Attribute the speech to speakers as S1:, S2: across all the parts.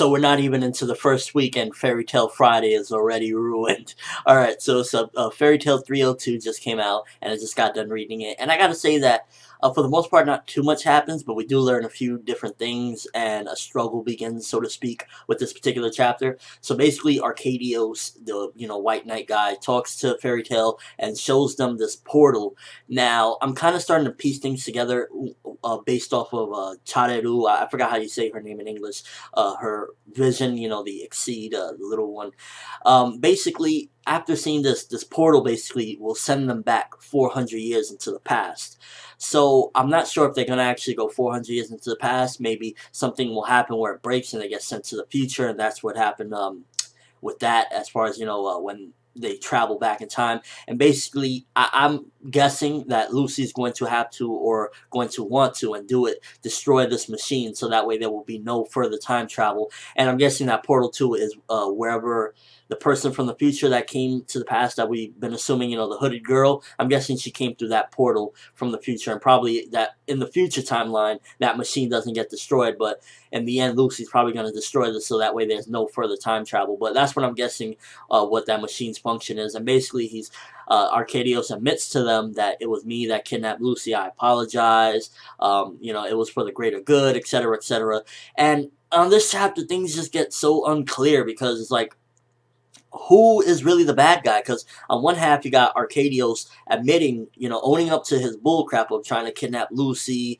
S1: So we're not even into the first week, and Fairy Tale Friday is already ruined. All right, so Fairy Tale 302 just came out, and I just got done reading it, and I gotta say that for the most part, not too much happens, but we do learn a few different things, and a struggle begins, so to speak, with this particular chapter. So basically, Arcadios, the White Knight guy, talks to Fairy Tale and shows them this portal. Now, I'm kind of starting to piece things together based off of Chareru. I forgot how you say her name in English. Her vision, the Exceed, the little one. Basically, after seeing this portal basically will send them back 400 years into the past. So I'm not sure if they're going to actually go 400 years into the past. Maybe something will happen where it breaks and they get sent to the future, and that's what happened with that, as far as, when they travel back in time. And basically, I'm guessing that Lucy's going to have to, or going to want to, and do it, destroy this machine, so that way there will be no further time travel. And I'm guessing that Portal 2 is wherever the person from the future that came to the past, that we've been assuming, the hooded girl, I'm guessing she came through that portal from the future, and probably that in the future timeline, that machine doesn't get destroyed, but in the end, Lucy's probably going to destroy this, so that way there's no further time travel. But that's what I'm guessing what that machine's function is. And basically, Arcadios admits to them that it was me that kidnapped Lucy. I apologize. It was for the greater good, etc., etc. And on this chapter, things just get so unclear, because it's like, who is really the bad guy? Because on one half, you got Arcadios admitting, owning up to his bullcrap of trying to kidnap Lucy,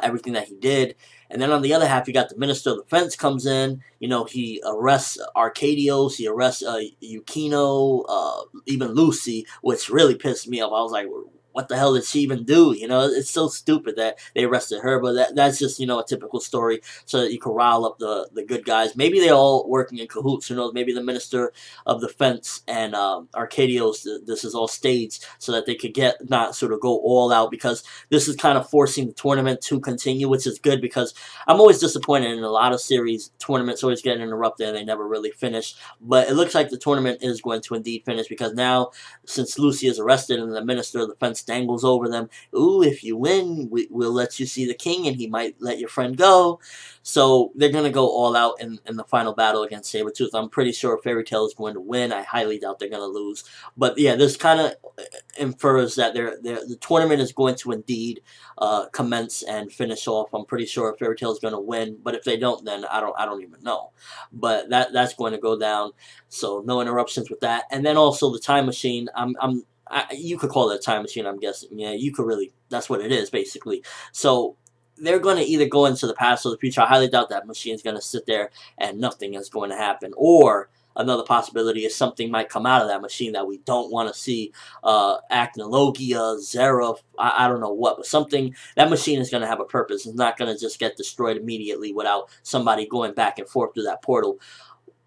S1: everything that he did. And then on the other half, you got the Minister of Defense comes in. He arrests Arcadios, he arrests Yukino, even Lucy, which really pissed me off. I was like, what the hell did she even do? It's so stupid that they arrested her, but that's just, a typical story, so that you can rile up the good guys. Maybe they're all working in cahoots, who knows? Maybe the Minister of Defense and Arcadios, this is all staged, so that they could not sort of go all out, because this is kind of forcing the tournament to continue, which is good, because I'm always disappointed in a lot of series. Tournaments always get interrupted, and they never really finish. But it looks like the tournament is going to indeed finish, because now, since Lucy is arrested and the Minister of Defense dangles over them, ooh, if you win, we'll let you see the king, and he might let your friend go. So they're going to go all out in the final battle against Sabertooth. I'm pretty sure Fairy Tale is going to win. I highly doubt they're going to lose. But yeah, this kind of infers that the tournament is going to indeed commence and finish off. I'm pretty sure Fairy Tale is going to win. But if they don't, then I don't even know. But that's going to go down. So no interruptions with that. And then also the time machine. You could call it a time machine, I'm guessing. Yeah, you could really, that's what it is, basically. So they're going to either go into the past or the future. I highly doubt that machine's going to sit there and nothing is going to happen. Or another possibility is something might come out of that machine that we don't want to see. Acnologia, Zera, I don't know what, but something, that machine is going to have a purpose. It's not going to just get destroyed immediately without somebody going back and forth through that portal.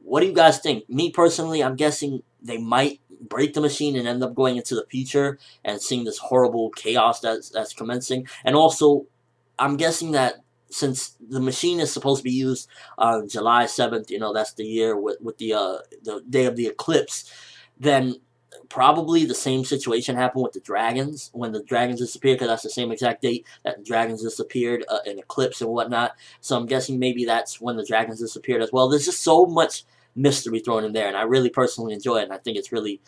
S1: What do you guys think? Me personally, I'm guessing they might break the machine and end up going into the future and seeing this horrible chaos that's commencing. And also, I'm guessing that since the machine is supposed to be used on July 7th, that's the year with the day of the eclipse, then probably the same situation happened with the dragons, when the dragons disappeared, because that's the same exact date that the dragons disappeared, in eclipse and whatnot. So I'm guessing maybe that's when the dragons disappeared as well. There's just so much mystery thrown in there, and I really personally enjoy it, and I think it's really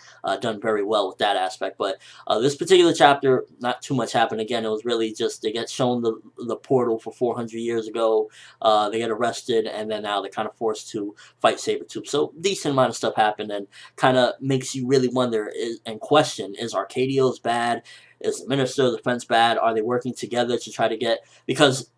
S1: done very well with that aspect. But this particular chapter, not too much happened. Again, it was really just they get shown the portal for 400 years ago, they get arrested, and then now they're kind of forced to fight Sabertooth. So decent amount of stuff happened, and kind of makes you really wonder and question, is Arcadios bad? Is the Minister of Defense bad? Are they working together to try to get, because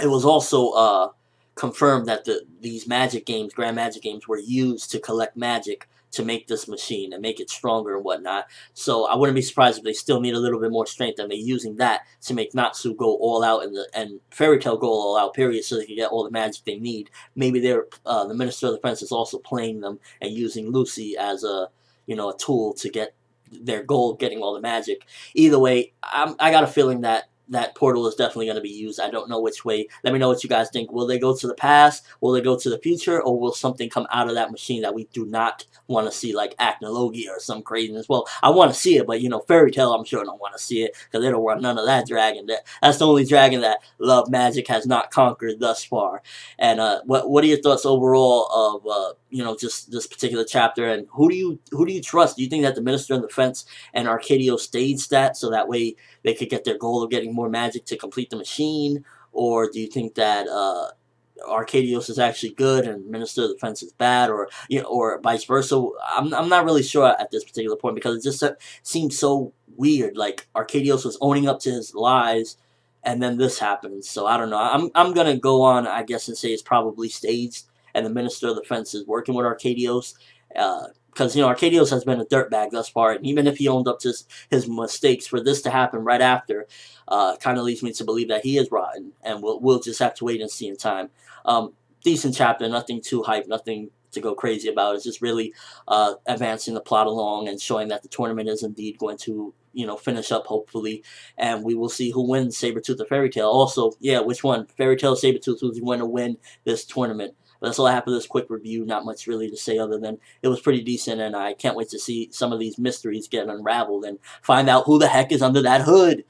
S1: it was also confirmed that these magic games, grand magic games, were used to collect magic to make this machine and make it stronger and whatnot. So I wouldn't be surprised if they still need a little bit more strength, and they're using that to make Natsu go all out and Fairy Tail go all out, period, so they can get all the magic they need. Maybe they're the Minister of Defense is also playing them and using Lucy as a tool to get their goal of getting all the magic. Either way, I got a feeling that that portal is definitely going to be used. I don't know which way. Let me know what you guys think. Will they go to the past? Will they go to the future? Or will something come out of that machine that we do not want to see, like Acnologia or some craziness? Well, I want to see it, but, you know, Fairy Tail, I'm sure don't want to see it, because they don't want none of that dragon. That's the only dragon that Love Magic has not conquered thus far. And what are your thoughts overall of you know, just this particular chapter, and who do you trust? Do you think that the Minister of Defense and Arcadio staged that so that way they could get their goal of getting more magic to complete the machine? Or do you think that Arcadios is actually good and Minister of Defense is bad, or, you know, or vice versa? I'm not really sure at this particular point, because it just seems so weird. Like, Arcadios was owning up to his lies, and then this happens. So I don't know. I'm gonna go on, I guess, and say it's probably staged, and the Minister of Defense is working with Arcadios. Because, you know, Arcadios has been a dirtbag thus far, and even if he owned up to his mistakes, for this to happen right after, kind of leads me to believe that he is rotten, and we'll just have to wait and see in time. Decent chapter, nothing too hype, nothing to go crazy about. It's just really advancing the plot along and showing that the tournament is indeed going to, you know, finish up, hopefully, and we will see who wins, Sabertooth or Fairy Tail. Also, yeah, which one? Fairy Tail, Sabertooth, who's going to win this tournament? But that's all I have for this quick review. Not much really to say other than it was pretty decent, and I can't wait to see some of these mysteries get unraveled and find out who the heck is under that hood.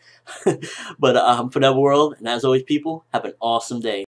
S1: But I'm ForneverWorld, and as always, people, have an awesome day.